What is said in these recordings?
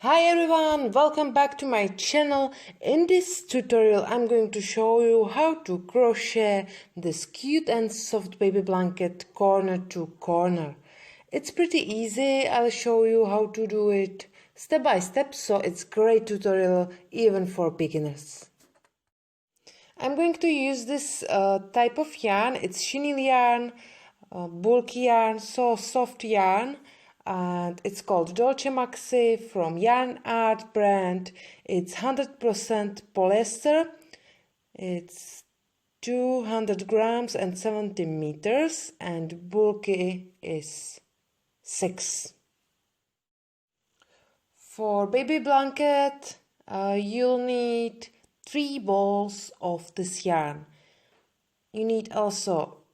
Hi everyone, welcome back to my channel. In this tutorial I'm going to show you how to crochet this cute and soft baby blanket corner to corner. It's pretty easy. I'll show you how to do it step by step, so it's great tutorial even for beginners. I'm going to use this type of yarn. It's chenille yarn, bulky yarn, so soft yarn, and it's called Dolce Maxi from Yarn Art brand. It's 100% polyester. It's 200 grams and 70 meters, and bulky is 6. For baby blanket, you'll need 3 balls of this yarn. You need also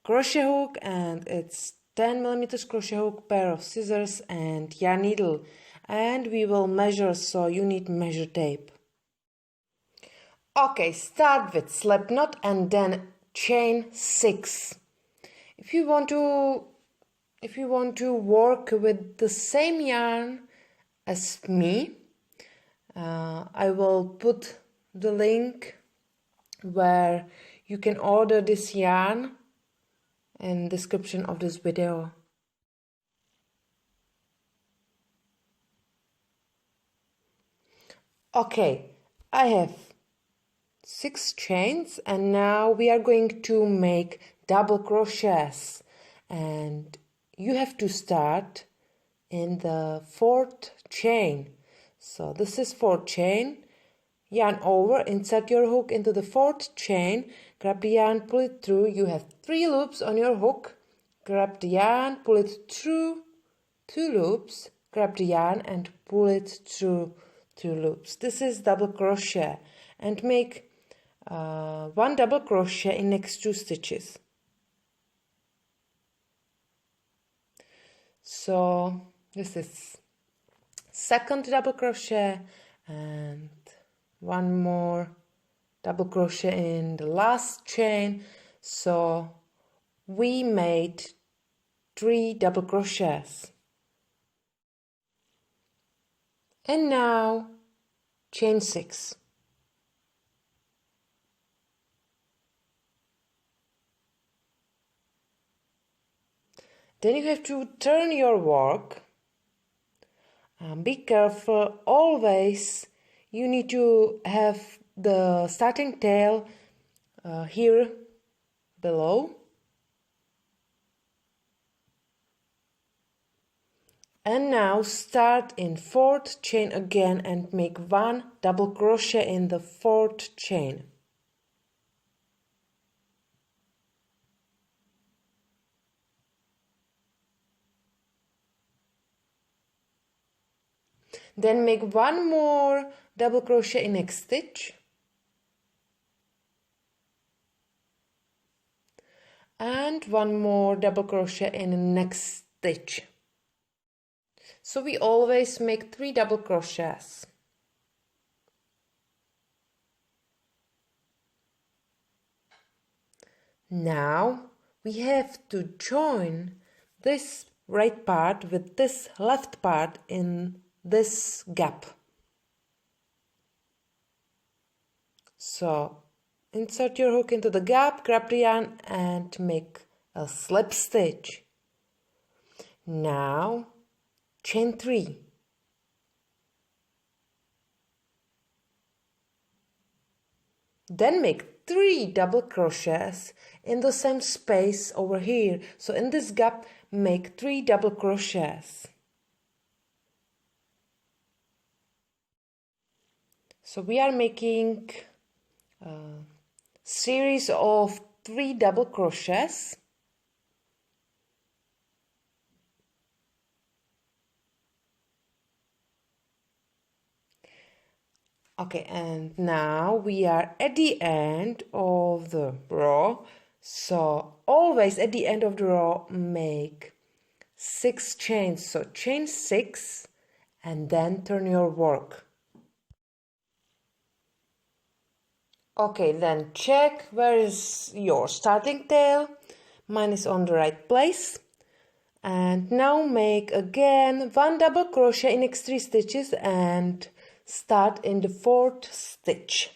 crochet hook, and it's 10 millimeters crochet hook, pair of scissors and yarn needle, and we will measure, so you need measure tape. Okay, start with slip knot and then chain 6. If you want to work with the same yarn as me, I will put the link where you can order this yarn in the description of this video. Okay, I have 6 chains, and now we are going to make double crochets, and you have to start in the 4th chain. So this is 4th chain. Yarn over, insert your hook into the 4th chain, grab the yarn, pull it through. You have 3 loops on your hook. Grab the yarn, pull it through 2 loops, grab the yarn and pull it through 2 loops. This is double crochet, and make 1 double crochet in next 2 stitches. So this is 2nd double crochet and 1 more double crochet in the last chain. So we made 3 double crochets. And now chain 6. Then you have to turn your work. Be careful, always you need to have the starting tail here below. And now start in 4th chain again and make 1 double crochet in the 4th chain. Then make 1 more double crochet in next stitch. And 1 more double crochet in the next stitch. So we always make 3 double crochets. Now we have to join this right part with this left part in this gap. So insert your hook into the gap, grab the yarn and make a slip stitch. Now chain 3. Then make 3 double crochets in the same space over here. So in this gap make 3 double crochets. So we are making a series of 3 double crochets. Okay, and now we are at the end of the row. So always at the end of the row make 6 chains. So chain 6 and then turn your work. Okay, then check where is your starting tail. Mine is on the right place. And now make again 1 double crochet in next 3 stitches and start in the 4th stitch.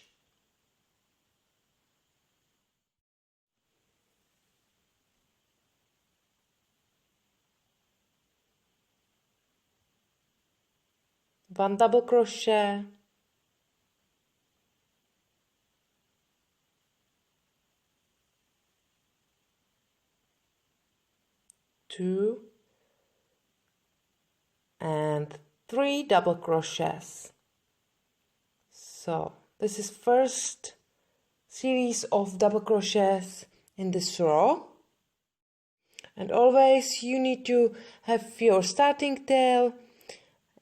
One double crochet, two, and 3 double crochets. So this is first series of double crochets in this row, and always you need to have your starting tail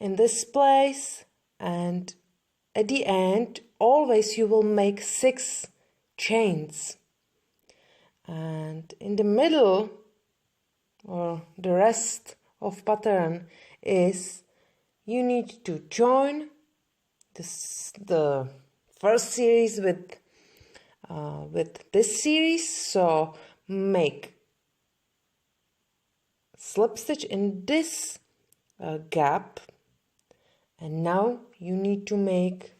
in this place, and at the end always you will make 6 chains, and in the middle or the rest of pattern is you need to join the first series with this series. So make slip stitch in this gap, and now you need to make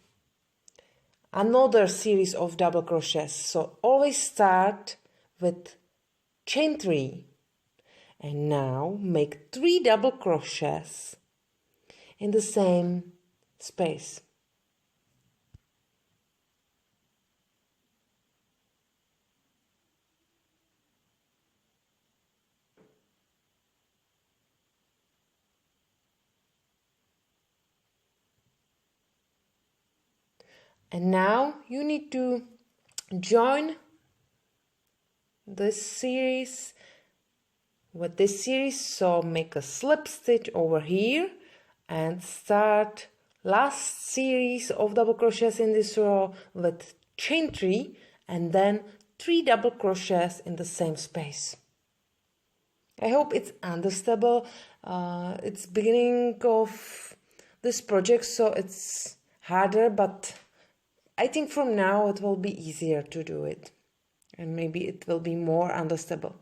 another series of double crochets. So always start with chain 3, and now make 3 double crochets in the same space. And now you need to join this series with this series, so make a slip stitch over here and start last series of double crochets in this row with chain 3 and then 3 double crochets in the same space. I hope it's understandable. It's beginning of this project, so it's harder, but I think from now it will be easier to do it, and maybe it will be more understandable.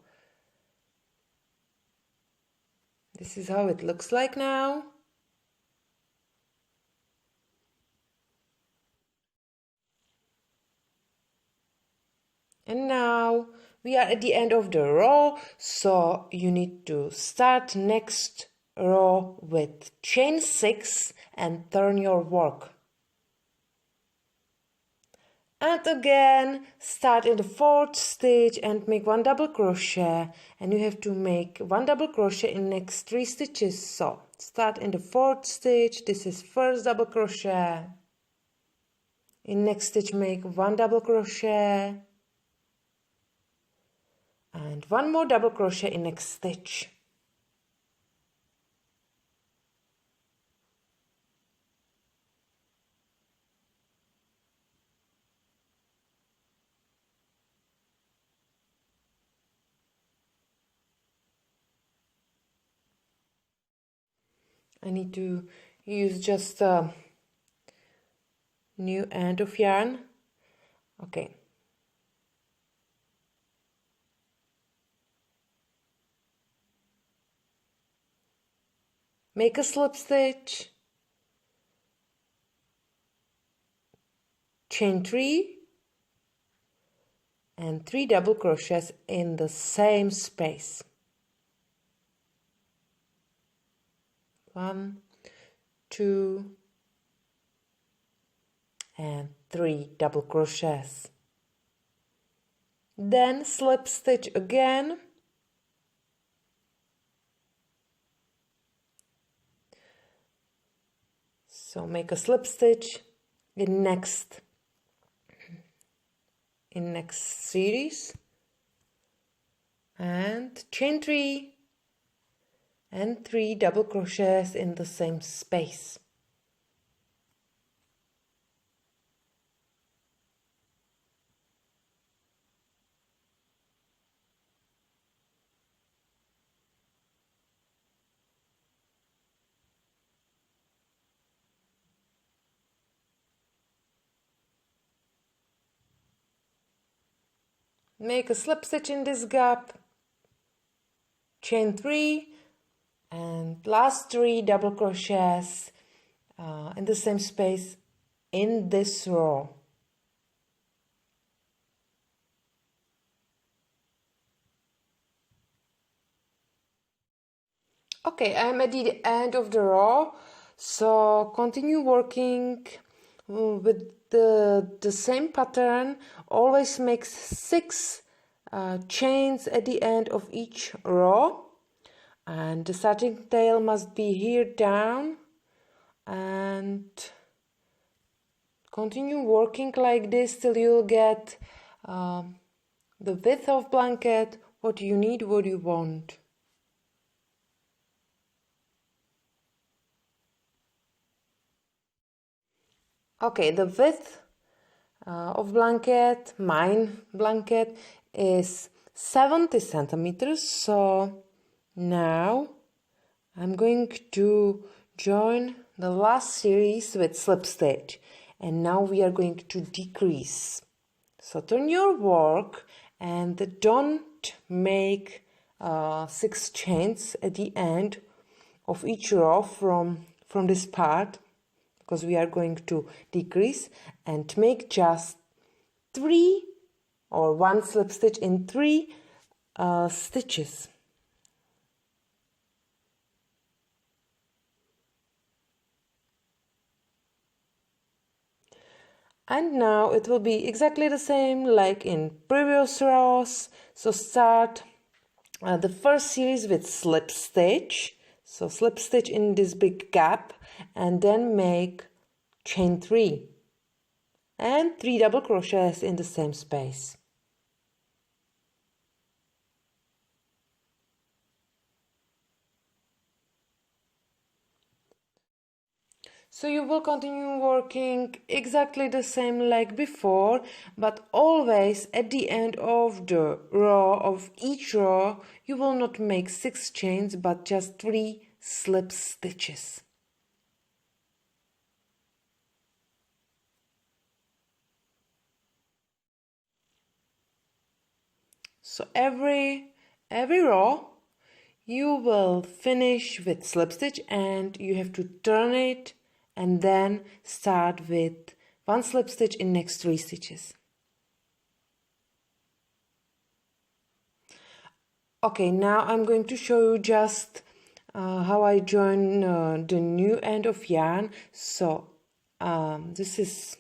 This is how it looks like now. And now we are at the end of the row, so you need to start next row with chain 6 and turn your work. And again start in the 4th stitch and make 1 double crochet, and you have to make 1 double crochet in next 3 stitches. So start in the 4th stitch, this is first double crochet, in next stitch make 1 double crochet and 1 more double crochet in next stitch. I need to use just a new end of yarn. Okay. Make a slip stitch, chain 3 and 3 double crochets in the same space. 1, 2 and 3 double crochets. Then slip stitch again, so make a slip stitch in next series and chain 3 and 3 double crochets in the same space. Make a slip stitch in this gap, chain 3 and last 3 double crochets in the same space in this row. Okay, I'm at the end of the row, so continue working with the same pattern. Always make 6 chains at the end of each row, and the starting tail must be here down, and continue working like this till you'll get the width of blanket, what you need, what you want. Okay, the width of blanket, mine blanket, is 70 centimeters. So now I'm going to join the last series with slip stitch, and now we are going to decrease. So turn your work and don't make 6 chains at the end of each row from this part, because we are going to decrease, and make just 3 or 1 slip stitch in 3 stitches. And now it will be exactly the same like in previous rows. So start the first series with slip stitch. So slip stitch in this big gap, and then make chain 3 and 3 double crochets in the same space. So you will continue working exactly the same like before, but always at the end of the row of each row you will not make 6 chains but just 3 slip stitches. So every row you will finish with slip stitch, and you have to turn it and then start with 1 slip stitch in next 3 stitches. Okay, now I'm going to show you just how I join the new end of yarn. So this is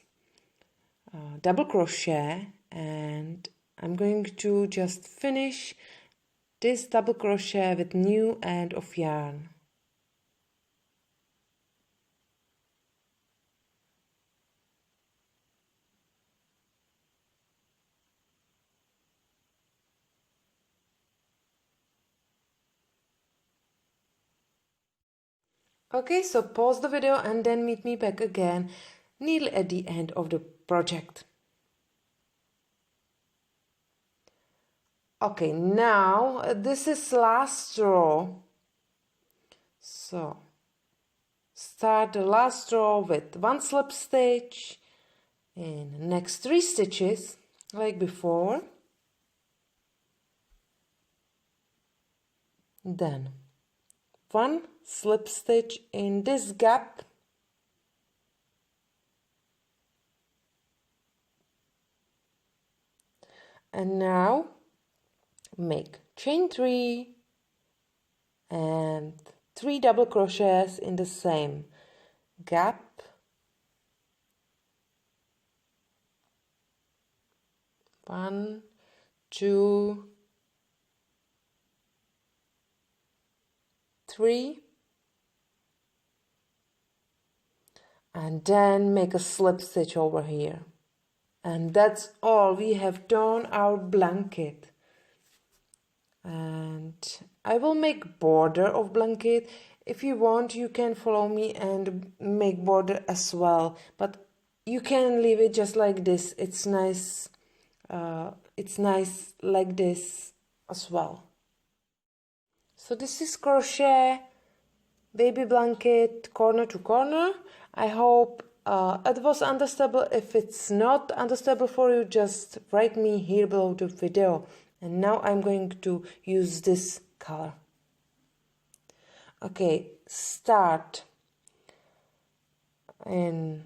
double crochet, and I'm going to just finish this double crochet with new end of yarn. Okay, so pause the video and then meet me back again nearly at the end of the project. Okay, now this is last row. So start the last row with 1 slip stitch in the next 3 stitches like before. Then 1 slip stitch in this gap, and now make chain 3 and 3 double crochets in the same gap. 1, 2, 3, and then make a slip stitch over here. And that's all. We have done our blanket. And I will make border of blanket. If you want, you can follow me and make border as well, but you can leave it just like this. It's nice like this as well. So this is crochet baby blanket corner to corner. I hope it was understandable. If it's not understandable for you, just write me here below the video. And now I'm going to use this color. Okay, start in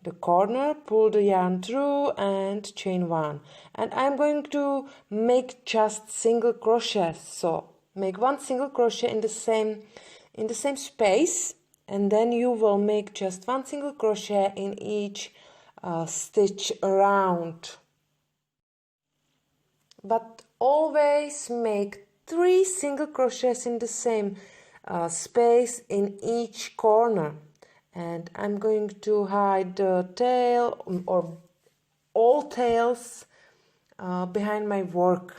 the corner, pull the yarn through and chain 1. And I'm going to make just single crochets. So make 1 single crochet in the same space, and then you will make just 1 single crochet in each stitch around. But always make 3 single crochets in the same space in each corner. And I'm going to hide the tail or all tails behind my work.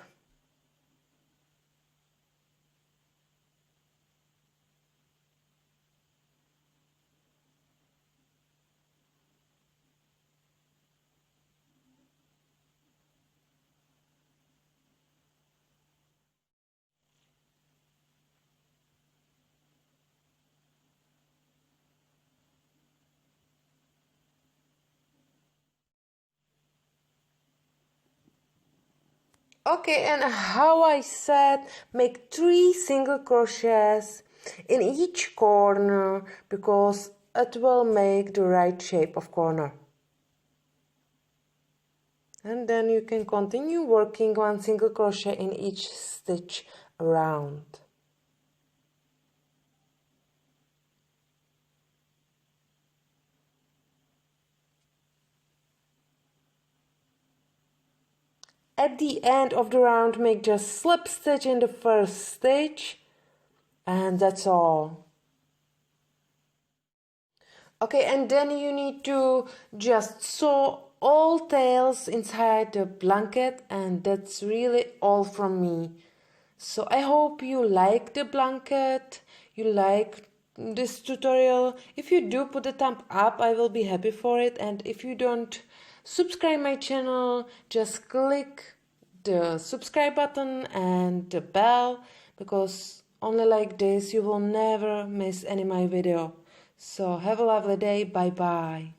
Okay, and how I said, make 3 single crochets in each corner because it will make the right shape of corner. And then you can continue working 1 single crochet in each stitch around. At the end of the round, make just slip stitch in the first stitch, and that's all. Okay, and then you need to just sew all tails inside the blanket, and that's really all from me. So I hope you like the blanket, you like this tutorial. If you do, put a thumb up, I will be happy for it. And if you don't subscribe my channel, just click the subscribe button and the bell, because only like this you will never miss any of my video. So have a lovely day, bye bye.